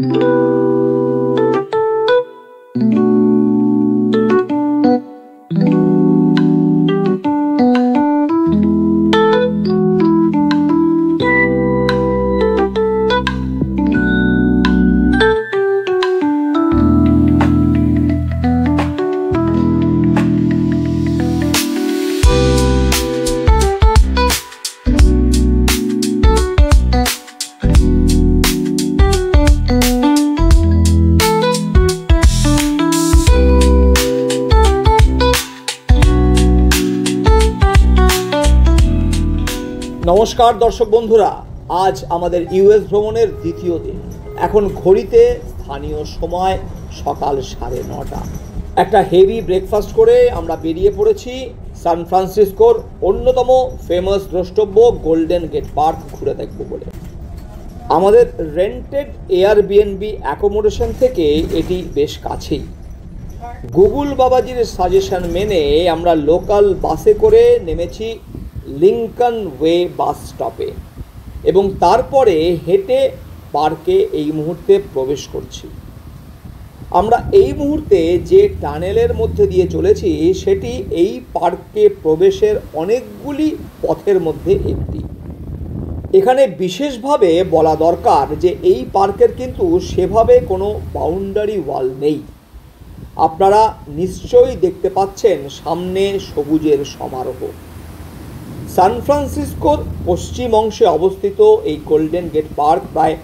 নমস্কার দর্শক বন্ধুরা, আজ আমাদের ইউএস ভ্রমণের দ্বিতীয় দিন। এখন ঘড়িতে স্থানীয় সময় সকাল 9:30। একটা হেভি ব্রেকফাস্ট করে আমরা বেরিয়ে পড়েছি সান ফ্রান্সিসকোর অন্যতম ফেমাস দ্রষ্টব্য গোল্ডেন গেট পার্ক ঘুরে দেখব বলে। আমাদের রেন্টেড এয়ারবিএনবি অ্যাকোমোডেশন থেকে এটি বেশ কাছেই। গুগল বাবাজির সাজেশন মেনে আমরা লোকাল বাসে করে নেমেছি লিঙ্কন ওয়ে বাস স্টপে এবং তারপরে হেঁটে পার্কে এই মুহূর্তে প্রবেশ করছি। আমরা এই মুহূর্তে যে টানেলের মধ্যে দিয়ে চলেছি সেটি এই পার্কে প্রবেশের অনেকগুলি পথের মধ্যে একটি। এখানে বিশেষভাবে বলা দরকার যে এই পার্কের কিন্তু সেভাবে কোনো বাউন্ডারি ওয়াল নেই। আপনারা নিশ্চয়ই দেখতে পাচ্ছেন সামনে সবুজের সমারোহ। সান ফ্রান্সিসকোর পশ্চিম অংশে অবস্থিত এই গোল্ডেন গেট পার্ক প্রায়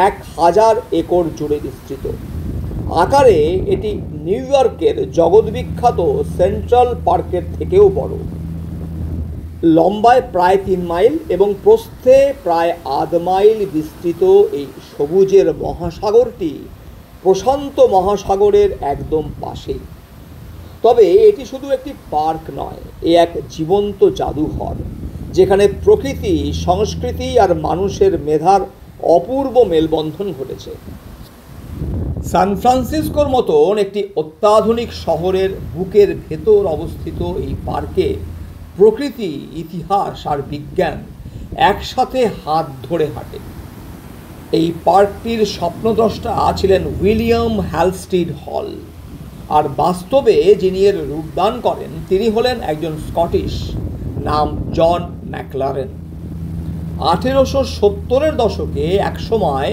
1000 একর জুড়ে বিস্তৃত। আকারে এটি নিউ ইয়র্কের জগৎবিখ্যাত সেন্ট্রাল পার্কের থেকেও বড়। লম্বায় প্রায় 3 মাইল এবং প্রস্থে প্রায় 1/2 মাইল বিস্তৃত এই সবুজের মহাসাগরটি প্রশান্ত মহাসাগরের একদম পাশেই। তবে এটি শুধু একটি পার্ক নয়, এ এক জীবন্ত জাদুঘর, যেখানে প্রকৃতি, সংস্কৃতি আর মানুষের মেধার অপূর্ব মেলবন্ধন ঘটেছে। সান ফ্রান্সিসকোর মতন একটি অত্যাধুনিক শহরের বুকের ভেতর অবস্থিত এই পার্কে প্রকৃতি, ইতিহাস আর বিজ্ঞান একসাথে হাত ধরে হাঁটে। এই পার্কটির স্বপ্নদ্রষ্টা ছিলেন উইলিয়াম হ্যালস্টিড হল, আর বাস্তবে যিনি এর রূপদান করেন তিনি হলেন একজন স্কটিশ, নাম জন ম্যাকলারেন। 1870-এর দশকে এক সময়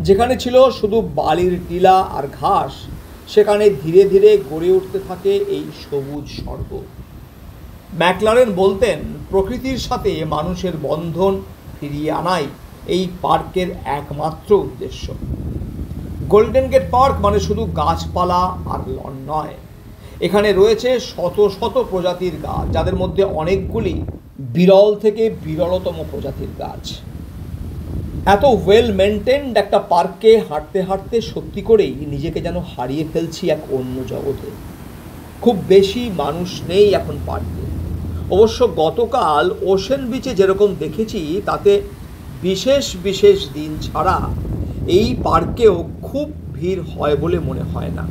যেখানে ছিল শুধু বালির টিলা আর ঘাস, সেখানে ধীরে ধীরে গড়ে উঠতে থাকে এই সবুজ স্বর্গ। ম্যাকলারেন বলতেন, প্রকৃতির সাথে মানুষের বন্ধন ফিরিয়ে আনাই এই পার্কের একমাত্র উদ্দেশ্য। গোল্ডেন গেট পার্ক মানে শুধু গাছপালা আর লন নয়, এখানে রয়েছে শত শত প্রজাতির গাছ, যাদের মধ্যে অনেকগুলি বিরল থেকে বিরলতম প্রজাতির গাছ। এত ওয়েল মেনটেন্ড একটা পার্কে হাঁটতে হাঁটতে সত্যি করেই নিজেকে যেন হারিয়ে ফেলছি এক অন্য জগতে। খুব বেশি মানুষ নেই এখন পার্কে। অবশ্য গতকাল ওশেন বিচে যেরকম দেখেছি তাতে বিশেষ বিশেষ দিন ছাড়া এই পার্কেও খুব ভিড় হয় বলে মনে হয় না।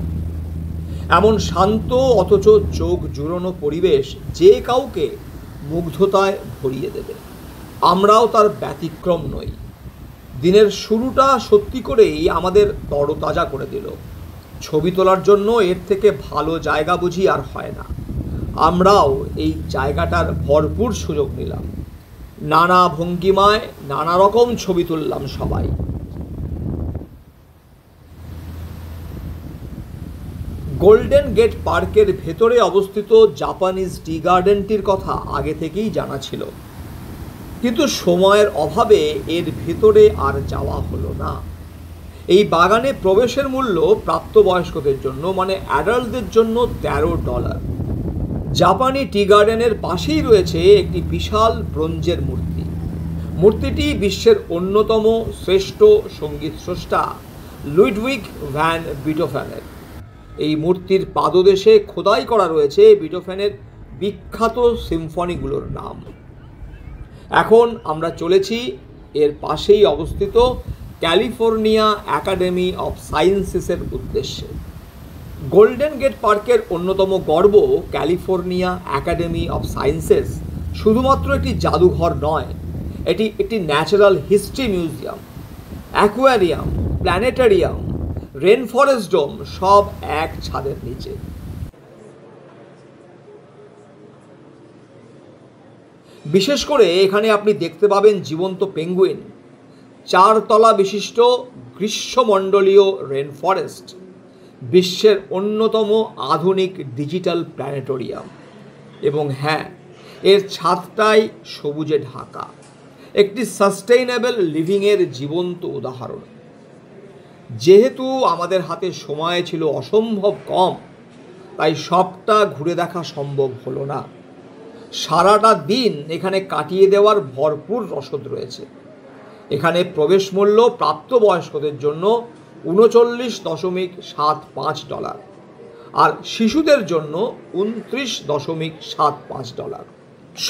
এমন শান্ত অথচ চোখ জুড়োনো পরিবেশ যে কাউকে মুগ্ধতায় ভরিয়ে দেবে। আমরাও তার ব্যতিক্রম নই। দিনের শুরুটা সত্যি করেই আমাদের তরতাজা করে দিল। ছবি তোলার জন্য এর থেকে ভালো জায়গা বুঝি আর হয় না। আমরাও এই জায়গাটার ভরপুর সুযোগ নিলাম। নানা ভঙ্গিমায় নানা রকম ছবি তুললাম সবাই। গোল্ডেন গেট পার্কের ভেতরে অবস্থিত জাপানিজ টি গার্ডেনটির কথা আগে থেকেই জানা ছিল, কিন্তু সময়ের অভাবে এর ভেতরে আর যাওয়া হলো না। এই বাগানে প্রবেশের মূল্য প্রাপ্তবয়স্কদের জন্য মানে অ্যাডাল্টদের জন্য $13। জাপানি টি গার্ডেনের পাশেই রয়েছে একটি বিশাল ব্রোঞ্জের মূর্তি। মূর্তিটি বিশ্বের অন্যতম শ্রেষ্ঠ সঙ্গীত স্রষ্টা লুইডউইগ ভ্যান বিটোফেনের। এই মূর্তির পাদদেশে খোদাই করা রয়েছে বিটোফেনের বিখ্যাত সিম্ফনিগুলোর নাম। এখন আমরা চলেছি এর পাশেই অবস্থিত ক্যালিফোর্নিয়া একাডেমি অফ সায়েন্সেসের উদ্দেশ্যে। গোল্ডেন গেট পার্কের অন্যতম গর্ব ক্যালিফোর্নিয়া একাডেমি অফ সায়েন্সেস শুধুমাত্র একটি জাদুঘর নয়, এটি একটি natural history museum. Aquarium, planetarium, rain forest dome সব এক ছাদের নিচে। বিশেষ করে এখানে আপনি দেখতে পাবেন জীবন্ত পেঙ্গুইন, 4 তলা বিশিষ্ট গ্রীষ্মমণ্ডলীয় রেন ফরেস্ট, বিশ্বের অন্যতম আধুনিক ডিজিটাল প্ল্যানেটোরিয়াম, এবং হ্যাঁ, এর ছাদটাই সবুজে ঢাকা, একটি সাস্টেইনেবল লিভিংয়ের জীবন্ত উদাহরণ। যেহেতু আমাদের হাতে সময় ছিল অসম্ভব কম, তাই সবটা ঘুরে দেখা সম্ভব হলো না। সারাটা দিন এখানে কাটিয়ে দেওয়ার ভরপুর রসদ রয়েছে। এখানে প্রবেশ মূল্য প্রাপ্তবয়স্কদের জন্য $39.75 আর শিশুদের জন্য $29.75।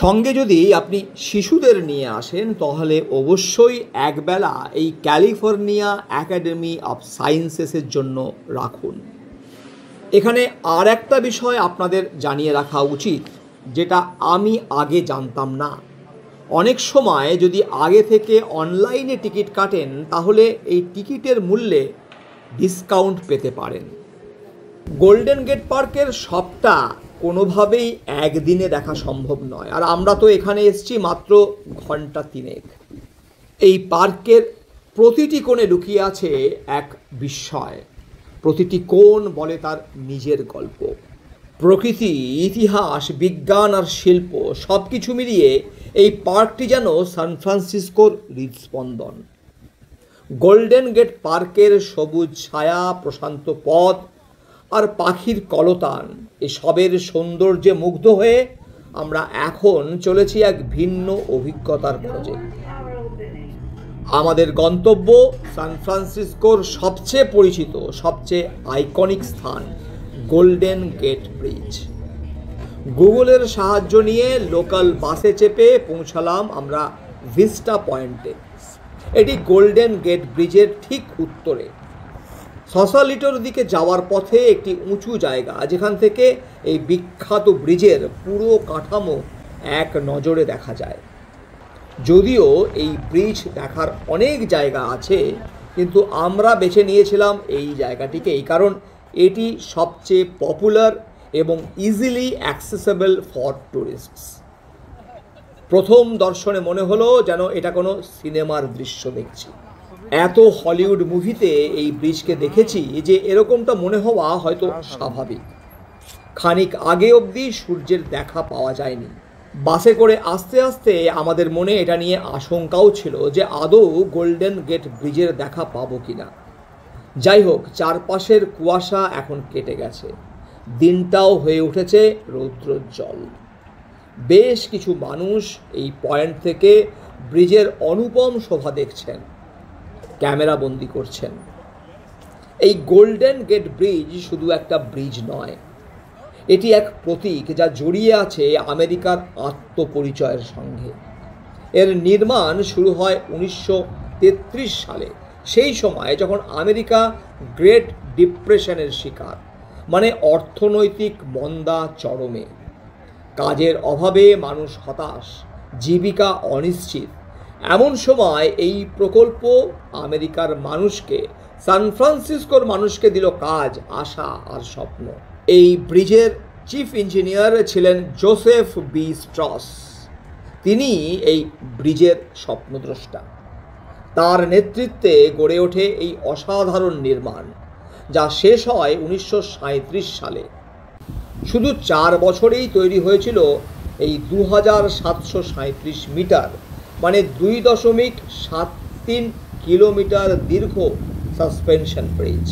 সঙ্গে যদি আপনি শিশুদের নিয়ে আসেন তাহলে অবশ্যই একবেলা এই ক্যালিফোর্নিয়া একাডেমি অফ সায়েন্সেসের জন্য রাখুন। এখানে আর একটা বিষয় আপনাদের জানিয়ে রাখা উচিত, যেটা আমি আগে জানতাম না। অনেক সময় যদি আগে থেকে অনলাইনে টিকিট কাটেন তাহলে এই টিকিটের মূল্যে ডিসকাউন্ট পেতে পারেন। গোল্ডেন গেট পার্কের সবটা কোনোভাবেই একদিনে দেখা সম্ভব নয়, আর আমরা তো এখানে এসেছি মাত্র ঘন্টা 3। এই পার্কের প্রতিটি কোণে লুকিয়ে আছে এক বিস্ময়। প্রতিটি কোণ বলে তার নিজের গল্প। প্রকৃতি, ইতিহাস, বিজ্ঞান আর শিল্প সব কিছু মিলিয়ে এই পার্কটি যেন সান ফ্রান্সিসকোর হৃদস্পন্দন। গোল্ডেন গেট পার্কের সবুজ ছায়া, প্রশান্ত পথ আর পাখির কলতান, এসবের সৌন্দর্যে মুগ্ধ হয়ে আমরা এখন চলেছি এক ভিন্ন অভিজ্ঞতার খোঁজে। আমাদের গন্তব্য সান ফ্রান্সিসকোর সবচেয়ে পরিচিত, সবচেয়ে আইকনিক স্থান গোল্ডেন গেট ব্রিজ। গুগলের সাহায্য নিয়ে লোকাল বাসে চেপে পৌঁছালাম আমরা ভিস্টা পয়েন্টে। এটি গোল্ডেন গেট ব্রিজের ঠিক উত্তরে, সসালিটোর দিকে যাওয়ার পথে একটি উঁচু জায়গা, যেখান থেকে এই বিখ্যাত ব্রিজের পুরো কাঠামো এক নজরে দেখা যায়। যদিও এই ব্রিজ দেখার অনেক জায়গা আছে, কিন্তু আমরা বেছে নিয়েছিলাম এই জায়গাটিকেই, কারণ এটি সবচেয়ে পপুলার এবং ইজিলি অ্যাক্সেসেবল ফর টুরিস্টস। প্রথম দর্শনে মনে হলো যেন এটা কোনো সিনেমার দৃশ্য দেখছি। এত হলিউড মুভিতে এই ব্রিজকে দেখেছি যে এরকমটা মনে হওয়া হয়তো স্বাভাবিক। খানিক আগে অবধি সূর্যের দেখা পাওয়া যায়নি। বাসে করে আস্তে আস্তে আমাদের মনে এটা নিয়ে আশঙ্কাও ছিল যে আদৌ গোল্ডেন গেট ব্রিজের দেখা পাবো কিনা। যাই হোক, চারপাশের কুয়াশা এখন কেটে গেছে, দিনটাও হয়ে উঠেছে রৌদ্রোজ্জ্বল। বেশ কিছু মানুষ এই পয়েন্ট থেকে ব্রিজের অনুপম শোভা দেখছেন, ক্যামেরা বন্দি করছেন। এই গোল্ডেন গেট ব্রিজ শুধু একটা ব্রিজ নয়, এটি এক প্রতীক যা জড়িয়ে আছে আমেরিকার আত্মপরিচয়ের সঙ্গে। এর নির্মাণ শুরু হয় 1933 সালে, সেই সময় যখন আমেরিকা গ্রেট ডিপ্রেশনের শিকার, মানে অর্থনৈতিক মন্দা চরমে। কাজের অভাবে মানুষ হতাশ, জীবিকা অনিশ্চিত। এমন সময় এই প্রকল্প আমেরিকার মানুষকে, সান ফ্রান্সিসকোর মানুষকে দিল কাজ, আশা আর স্বপ্ন। এই ব্রিজের চিফ ইঞ্জিনিয়ার ছিলেন জোসেফ বি স্ট্রস। তিনি এই ব্রিজের স্বপ্নদ্রষ্টা। তার নেতৃত্বে গড়ে ওঠে এই অসাধারণ নির্মাণ, যা শেষ হয় 1937 সালে। শুধু 4 বছরেই তৈরি হয়েছিল এই 2737 মিটার, মানে 2.73 কিলোমিটার দীর্ঘ সাসপেনশন ব্রিজ।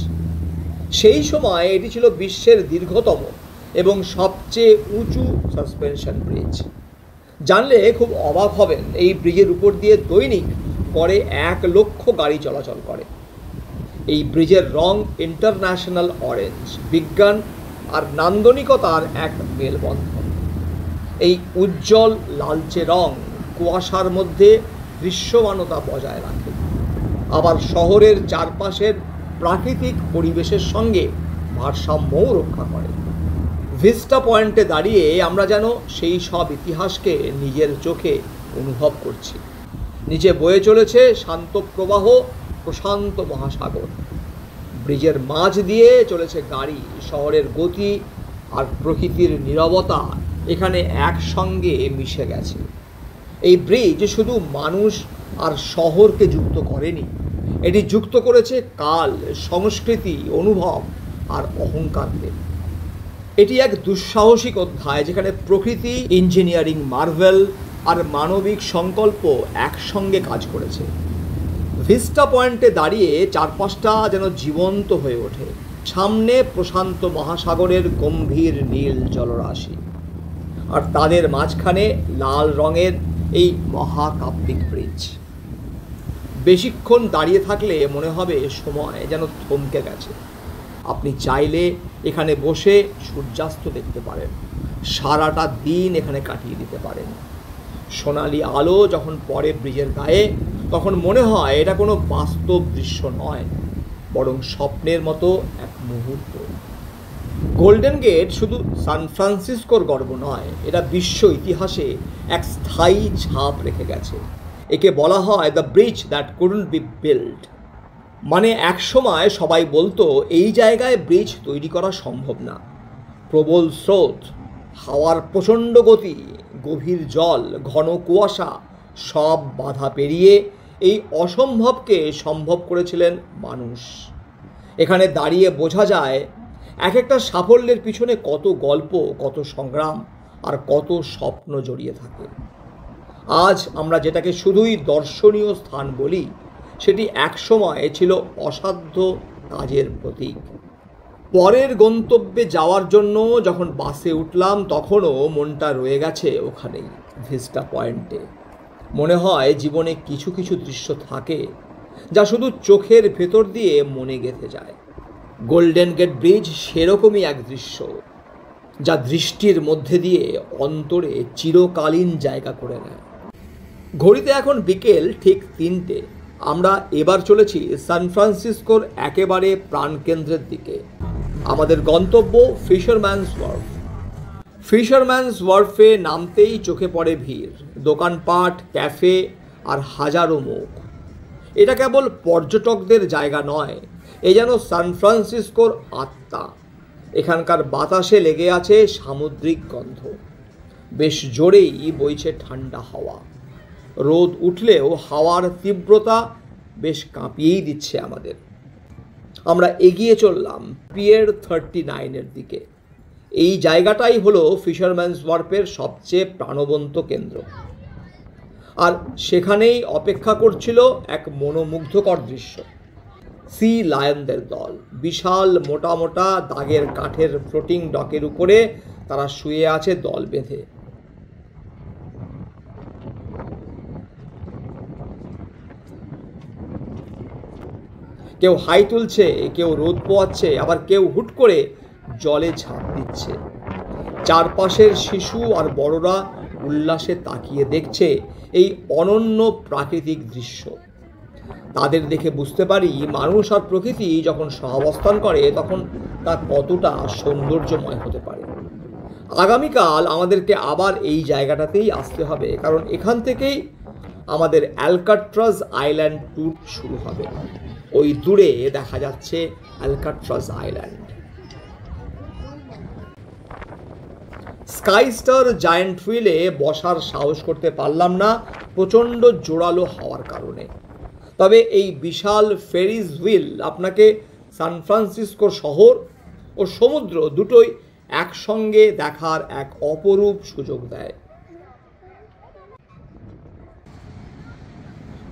সেই সময় এটি ছিল বিশ্বের দীর্ঘতম এবং সবচেয়ে উঁচু সাসপেনশন ব্রিজ। জানলে খুব অবাক হবেন, এই ব্রিজের উপর দিয়ে দৈনিক গড়ে 1 লক্ষ গাড়ি চলাচল করে। এই ব্রিজের রং ইন্টারন্যাশনাল অরেঞ্জ, বিজ্ঞান আর নান্দনিকতার এক মেলবন্ধন। এই উজ্জ্বল লালচে রং কুয়াশার মধ্যে দৃশ্যমানতা বজায় রাখে, আবার শহরের চারপাশের প্রাকৃতিক পরিবেশের সঙ্গে ভারসাম্যও রক্ষা করে। ভিস্টা পয়েন্টে দাঁড়িয়ে আমরা যেন সেই সব ইতিহাসকে নিজের চোখে অনুভব করছি। নিচে বয়ে চলেছে শান্ত প্রবাহ, প্রশান্ত মহাসাগর। ব্রিজের মাঝ দিয়ে চলেছে গাড়ি, শহরের গতি আর প্রকৃতির নীরবতা এখানে একসঙ্গে মিশে গেছে। এই ব্রিজ শুধু মানুষ আর শহরকে যুক্ত করেনি, এটি যুক্ত করেছে কাল, সংস্কৃতি, অনুভব আর অহংকারকে। এটি এক দুঃসাহসিক অধ্যায় যেখানে প্রকৃতি, ইঞ্জিনিয়ারিং মার্ভেল আর মানবিক সংকল্প একসঙ্গে কাজ করেছে। ভিস্টা পয়েন্টে দাঁড়িয়ে চারপাশটা যেন জীবন্ত হয়ে ওঠে। সামনে প্রশান্ত মহাসাগরের গম্ভীর নীল জলরাশি, আর তাদের মাঝখানে লাল রঙের এই মহাকাব্যিক ব্রিজ। বেশিক্ষণ দাঁড়িয়ে থাকলে মনে হবে সময় যেন থমকে গেছে। আপনি চাইলে এখানে বসে সূর্যাস্ত দেখতে পারেন, সারাটা দিন এখানে কাটিয়ে দিতে পারেন। সোনালি আলো যখন পড়ে ব্রিজের গায়ে, তখন মনে হয় এটা কোনো বাস্তব দৃশ্য নয়, বরং স্বপ্নের মতো এক মুহূর্ত। গোল্ডেন গেট শুধু সান ফ্রান্সিসকোর গর্ব নয়, এটা বিশ্ব ইতিহাসে এক স্থায়ী ছাপ রেখে গেছে। একে বলা হয় the bridge that couldn't B build. মানে একসময় সবাই বলতো এই জায়গায় ব্রিজ তৈরি করা সম্ভব না। প্রবল স্রোত, হাওয়ার প্রচণ্ড গতি, গভীর জল, ঘন কুয়াশা সব বাধা পেরিয়ে এই অসম্ভবকে সম্ভব করেছিলেন মানুষ। এখানে দাঁড়িয়ে বোঝা যায় এক একটা সাফল্যের পিছনে কত গল্প, কত সংগ্রাম আর কত স্বপ্ন জড়িয়ে থাকে। আজ আমরা যেটাকে শুধুই দর্শনীয় স্থান বলি, সেটি একসময় ছিল অসাধ্য কাজের প্রতীক। পরের গন্তব্যে যাওয়ার জন্য যখন বাসে উঠলাম, তখনও মনটা রয়ে গেছে ওখানেই, ভিস্টা পয়েন্টে। মনে হয় জীবনে কিছু কিছু দৃশ্য থাকে যা শুধু চোখের ভেতর দিয়ে মনে গেঁথে যায়। গোল্ডেন গেট ব্রিজ সেরকমই এক দৃশ্য, যা দৃষ্টির মধ্যে দিয়ে অন্তরে চিরকালীন জায়গা করে নেয়। ঘড়িতে এখন বিকেল ঠিক 3টে। আমরা এবার চলেছি সান ফ্রান্সিসকোর একেবারে প্রাণকেন্দ্রের দিকে। আমাদের গন্তব্য ফিশারম্যানস ওয়ার্ফ। ফিশারম্যানস ওয়ার্ফে নামতেই চোখে পড়ে ভিড়, দোকানপাট, ক্যাফে আর হাজারো মুখ। এটা কেবল পর্যটকদের জায়গা নয়, এ যেন সান ফ্রান্সিসকোর আত্মা। এখানকার বাতাসে লেগে আছে সামুদ্রিক গন্ধ, বেশ জোরেই বইছে ঠান্ডা হাওয়া। রোদ উঠলেও হাওয়ার তীব্রতা বেশ কাঁপিয়েই দিচ্ছে আমাদের। আমরা এগিয়ে চললাম পিয়ের 39-এর দিকে। এই জায়গাটাই হলো ফিশারম্যানস ওয়ার্ফের সবচেয়ে প্রাণবন্ত কেন্দ্র, আর সেখানেই অপেক্ষা করছিল এক মনোমুগ্ধকর দৃশ্য। সি লায়নদের দল, বিশাল মোটা মোটা দাগের কাঠের ফ্লোটিং ডকের উপরে তারা শুয়ে আছে দল বেঁধে। কেউ হাই তুলছে, কেউ রোদ পোয়াচ্ছে, আবার কেউ হুট করে জলে ঝাঁপ দিচ্ছে। চারপাশের শিশু আর বড়রা উল্লাসে তাকিয়ে দেখছে এই অনন্য প্রাকৃতিক দৃশ্য। তাদের দেখে বুঝতে পারি মানুষ আর প্রকৃতি যখন সহাবস্থান করে তখন তা কতটা সৌন্দর্যময় হতে পারে। আগামীকাল আমাদেরকে আবার এই জায়গাটাতেই আসতে হবে, কারণ এখান থেকেই আমাদের অ্যালকাট্রাজ আইল্যান্ড ট্যুর শুরু হবে। ওই দূরে দেখা যাচ্ছে অ্যালকাট্রাজ আইল্যান্ড। স্কাই স্টার জায়ান্ট হুইলে বসার সাহস করতে পারলাম না প্রচণ্ড জোরালো হওয়ার কারণে। তবে এই বিশাল ফেরিজ হুইল আপনাকে সান ফ্রান্সিসকোর শহর ও সমুদ্র দুটোই একসঙ্গে দেখার এক অপরূপ সুযোগ দেয়।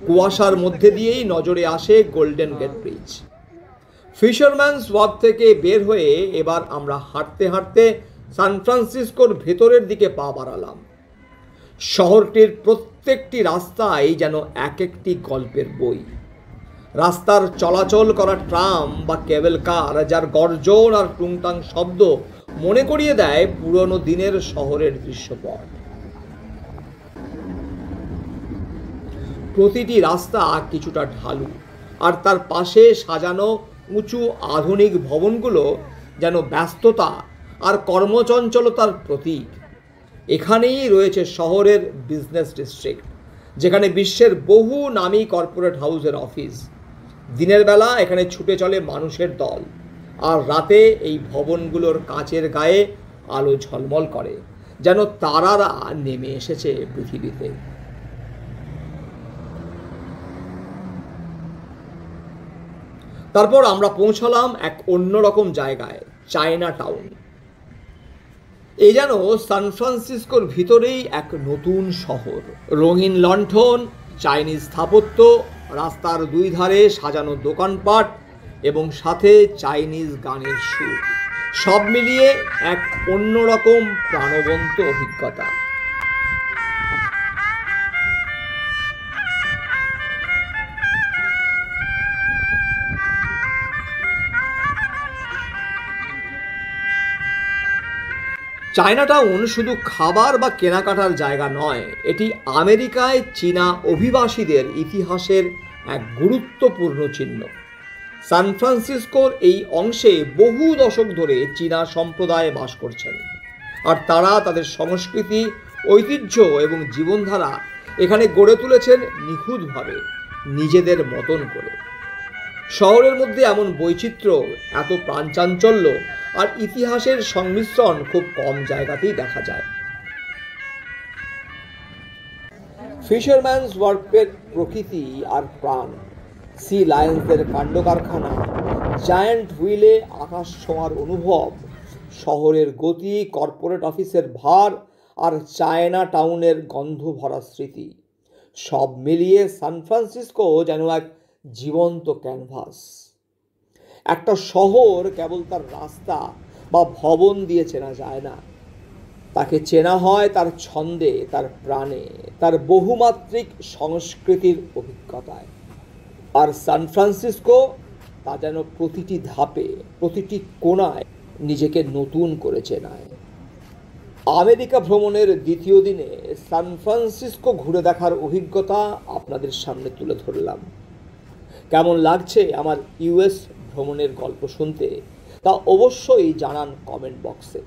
কুয়াশার মধ্যে দিয়েই নজরে আসে Golden Gate Bridge. Fisherman's Wharf থেকে বের হয়ে এবার আমরা হাঁটতে হাঁটতে সান ফ্রান্সিসকোর ভেতরের দিকে পা বাড়ালাম। শহরটির প্রত্যেকটি রাস্তাই যেন এক একটি গল্পের বই। রাস্তার চলাচল করা ট্রাম বা কেবল কার, যার গর্জন আর টুংটাং শব্দ মনে করিয়ে দেয় পুরনো দিনের শহরের দৃশ্যপট। প্রতিটি রাস্তা কিছুটা ঢালু, আর তার পাশে সাজানো উঁচু আধুনিক ভবনগুলো যেন ব্যস্ততা আর কর্মচঞ্চলতার প্রতীক। এখানেই রয়েছে শহরের বিজনেস ডিস্ট্রিক্ট, যেখানে বিশ্বের বহু নামী কর্পোরেট হাউসের অফিস, দিনের বেলা এখানে ছুটে চলে মানুষের দল, আর রাতে এই ভবনগুলোর কাচের গায়ে আলো ঝলমল করে, যেন তারারা নেমে এসেছে পৃথিবীতে। তারপর আমরা পৌঁছালাম এক অন্যরকম জায়গায়, চায়না টাউন। এই যেন সান ফ্রান্সিসকোর ভিতরেই এক নতুন শহর। রঙিন লণ্ঠন, চাইনিজ স্থাপত্য, রাস্তার দুই ধারে সাজানো দোকানপাট এবং সাথে চাইনিজ গানের সুর, সব মিলিয়ে এক অন্যরকম প্রাণবন্ত অভিজ্ঞতা। চায়না টাউন শুধু খাবার বা কেনাকাটার জায়গা নয়, এটি আমেরিকায় চীনা অভিবাসীদের ইতিহাসের এক গুরুত্বপূর্ণ চিহ্ন। সান ফ্রান্সিসকোর এই অংশে বহু দশক ধরে চীনা সম্প্রদায় বাস করছেন, আর তারা তাদের সংস্কৃতি, ঐতিহ্য এবং জীবনধারা এখানে গড়ে তুলেছেন নিখুঁতভাবে, নিজেদের মতন করে। শহরের মধ্যে এমন বৈচিত্র্য, এত প্রাণচাঞ্চল্য আর ইতিহাসের সংমিশ্রণ খুব কম জায়গাতেই দেখা যায়। ফিশারম্যানস ওয়ার্ফের প্রকৃতি আর প্রাণ, সি লায়ন্সদের কাণ্ড কারখানা, জায়ান্ট হুইলে আকাশ ছোঁয়ার অনুভব, শহরের গতি, কর্পোরেট অফিসের ভার আর চায়না টাউনের গন্ধ ভরা স্মৃতি, সব মিলিয়ে সান ফ্রান্সিসকো যেন এক জীবন্ত ক্যানভাস। একটা শহর কেবল তার রাস্তা বা ভবন দিয়ে চেনা যায় না, তাকে চেনা হয় তার ছন্দে, তার প্রাণে, তার বহুমাত্রিক সংস্কৃতির অভিজ্ঞতায়। আর সান ফ্রান্সিসকো তা যেন প্রতিটি ধাপে, প্রতিটি কোণায় নিজেকে নতুন করে চেনায়। আমেরিকা ভ্রমণের দ্বিতীয় দিনে সান ফ্রান্সিসকো ঘুরে দেখার অভিজ্ঞতা আপনাদের সামনে তুলে ধরলাম। কেমন লাগছে আমার ইউএস ভ্রমণের গল্প শুনতে, তা অবশ্যই জানান কমেন্ট বক্সে।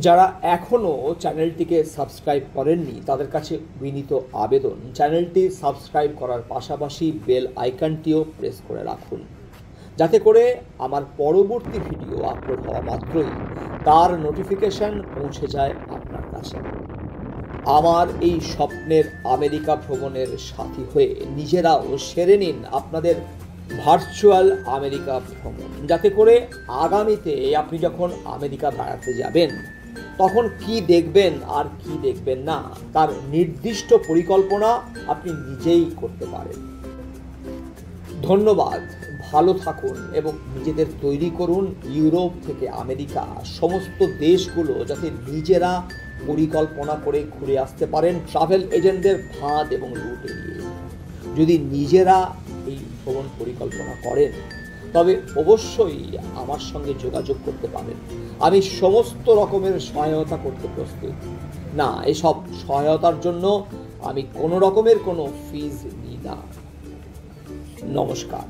যারা এখনও চ্যানেলটিকে সাবস্ক্রাইব করেননি তাদের কাছে বিনীত আবেদন, চ্যানেলটি সাবস্ক্রাইব করার পাশাপাশি বেল আইকনটিও প্রেস করে রাখুন, যাতে করে আমার পরবর্তী ভিডিও আপলোড হওয়া মাত্রই তার নোটিফিকেশন পৌঁছে যায় আপনার কাছে। আমার এই স্বপ্নের আমেরিকা ভ্রমণের সাথী হয়ে নিজেরাও সেরে নিন আপনাদের ভার্চুয়াল আমেরিকা ভ্রমণ, যাতে করে আগামীতে আপনি যখন আমেরিকা বেড়াতে যাবেন তখন কি দেখবেন আর কি দেখবেন না তার নির্দিষ্ট পরিকল্পনা আপনি নিজেই করতে পারেন। ধন্যবাদ, ভালো থাকুন এবং নিজেদের তৈরি করুন ইউরোপ থেকে আমেরিকা সমস্ত দেশগুলো যাতে নিজেরা পরিকল্পনা করে ঘুরে আসতে পারেন ট্রাভেল এজেন্টদের ফাঁদ এবং লুট এড়িয়ে। যদি নিজেরা এই ভ্রমণ পরিকল্পনা করেন তবে অবশ্যই আমার সঙ্গে যোগাযোগ করতে পারেন। আমি সমস্ত রকমের সহায়তা করতে প্রস্তুত। না, এসব সহায়তার জন্য আমি কোনো রকমের কোনো ফিজ নিই না। নমস্কার।